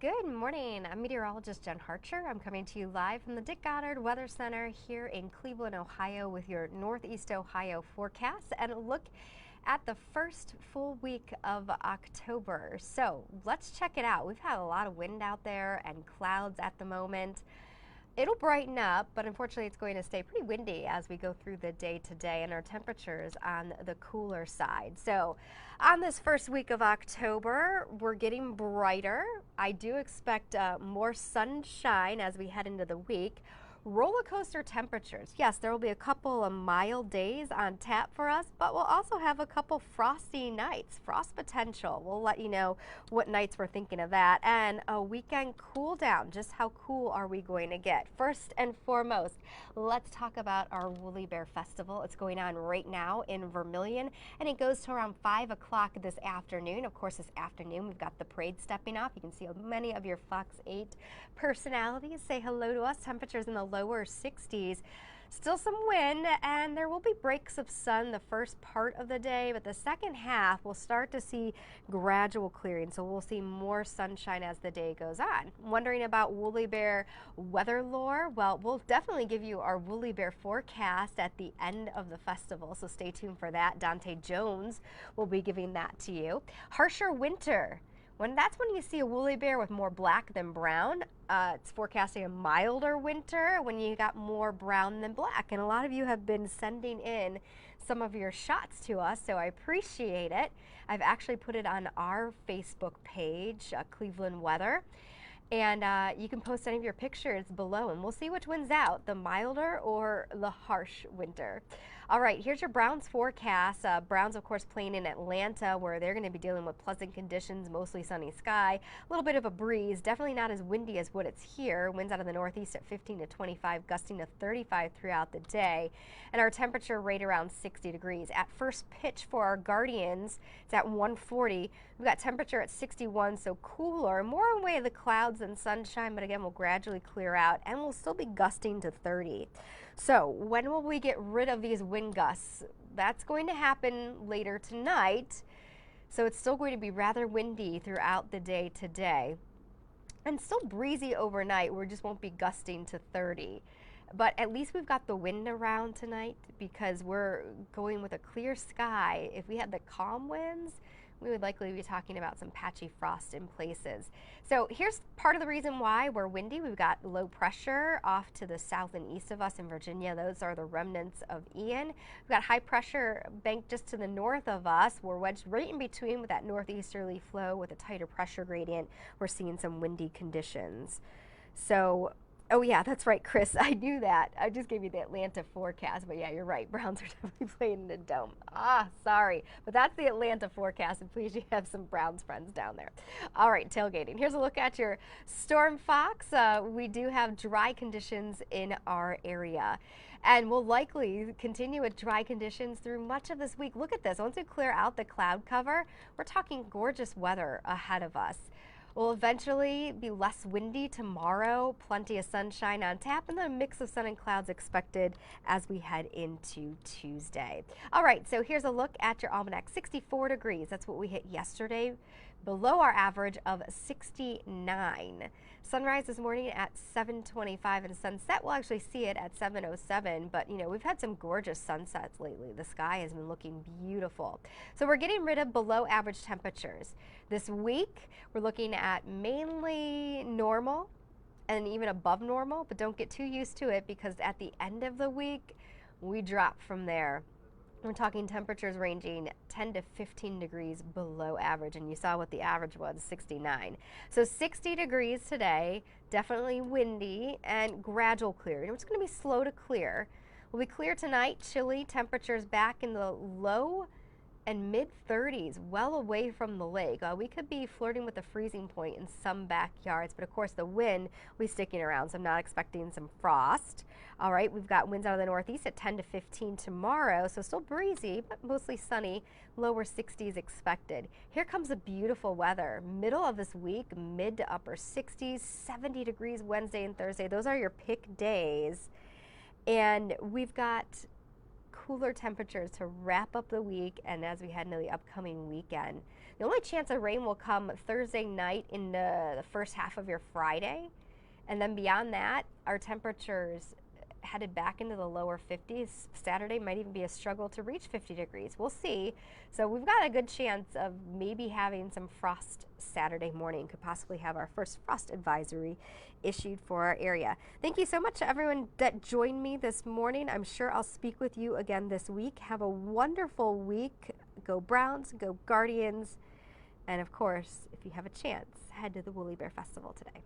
Good morning. I'm meteorologist Jen Harcher. I'm coming to you live from the Dick Goddard Weather Center here in Cleveland, Ohio with your Northeast Ohio forecast and a look at the first full week of October. So let's check it out. We've had a lot of wind out there and clouds at the moment. It'll brighten up, but unfortunately it's going to stay pretty windy as we go through the day today, and our temperatures on the cooler side. So on this first week of October, we're getting brighter. I do expect more sunshine as we head into the week. Roller coaster temperatures. Yes, there will be a couple of mild days on tap for us, but we'll also have a couple frosty nights, frost potential. We'll let you know what nights we're thinking of that, and a weekend cool down. Just how cool are we going to get? First and foremost, let's talk about our Woolly Bear Festival. It's going on right now in Vermilion, and it goes to around 5 o'clock this afternoon. Of course, this afternoon we've got the parade stepping off. You can see many of your Fox 8 personalities say hello to us. Temperatures in the lower 60s. Still some wind, and there will be breaks of sun the first part of the day, but the second half we'll start to see gradual clearing, so we'll see more sunshine as the day goes on. Wondering about Woolly Bear weather lore? Well, we'll definitely give you our Woolly Bear forecast at the end of the festival, so stay tuned for that. Dante Jones will be giving that to you. Harsher winter. That's when you see a woolly bear with more black than brown. It's forecasting a milder winter when you got more brown than black. And a lot of you have been sending in some of your shots to us, so I appreciate it. I've actually put it on our Facebook page, Cleveland Weather. And you can post any of your pictures below, and we'll see which wins out, the milder or the harsh winter. All right, here's your Browns forecast. Browns, of course, playing in Atlanta, where they're going to be dealing with pleasant conditions, mostly sunny sky, a little bit of a breeze, definitely not as windy as what it's here. Winds out of the northeast at 15 to 25, gusting to 35 throughout the day. And our temperature right around 60 degrees. At first pitch for our Guardians, it's at 1:40. We've got temperature at 61, so cooler, more in way of the clouds and sunshine, but again, we'll gradually clear out, and we'll still be gusting to 30. So when will we get rid of these wind gusts? That's going to happen later tonight. So it's still going to be rather windy throughout the day today, and still breezy overnight. We just won't be gusting to 30. But at least we've got the wind around tonight because we're going with a clear sky. If we had the calm winds, we would likely be talking about some patchy frost in places. So here's part of the reason why we're windy. We've got low pressure off to the south and east of us in Virginia. Those are the remnants of Ian. We've got high pressure bank just to the north of us. We're wedged right in between with that northeasterly flow with a tighter pressure gradient. We're seeing some windy conditions. So oh yeah, that's right, Chris. I knew that. I just gave you the Atlanta forecast, but yeah, you're right. Browns are definitely playing in the dome. Sorry, but that's the Atlanta forecast, and please, you have some Browns friends down there. All right, tailgating. Here's a look at your Storm Fox. We do have dry conditions in our area, and we'll likely continue with dry conditions through much of this week. Look at this. Once we clear out the cloud cover, we're talking gorgeous weather ahead of us. Will eventually be less windy tomorrow, plenty of sunshine on tap, and then a mix of sun and clouds expected as we head into Tuesday. All right, so here's a look at your almanac. 64 degrees, that's what we hit yesterday, below our average of 69. Sunrise this morning at 7:25, and sunset, we'll actually see it at 7:07, but you know, we've had some gorgeous sunsets lately. The sky has been looking beautiful. So we're getting rid of below average temperatures. This week, we're looking at mainly normal and even above normal, but don't get too used to it because at the end of the week, we drop from there. We're talking temperatures ranging 10 to 15 degrees below average, and you saw what the average was, 69. So 60 degrees today, definitely windy and gradual clearing. It's going to be slow to clear. We'll be clear tonight, chilly temperatures back in the low and mid-30s, well away from the lake. We could be flirting with the freezing point in some backyards, but of course the wind will be sticking around, so I'm not expecting some frost. All right, we've got winds out of the northeast at 10 to 15 tomorrow, so still breezy, but mostly sunny, lower 60s expected. Here comes the beautiful weather. Middle of this week, mid to upper 60s, 70 degrees Wednesday and Thursday. Those are your pick days. And we've got cooler temperatures to wrap up the week and as we head into the upcoming weekend. The only chance of rain will come Thursday night into the first half of your Friday. And then beyond that, our temperatures headed back into the lower 50s. Saturday might even be a struggle to reach 50 degrees. We'll see. So we've got a good chance of maybe having some frost Saturday morning. Could possibly have our first frost advisory issued for our area. Thank you so much to everyone that joined me this morning. I'm sure I'll speak with you again this week. Have a wonderful week. Go Browns, go Guardians. And of course, if you have a chance, head to the Woolly Bear Festival today.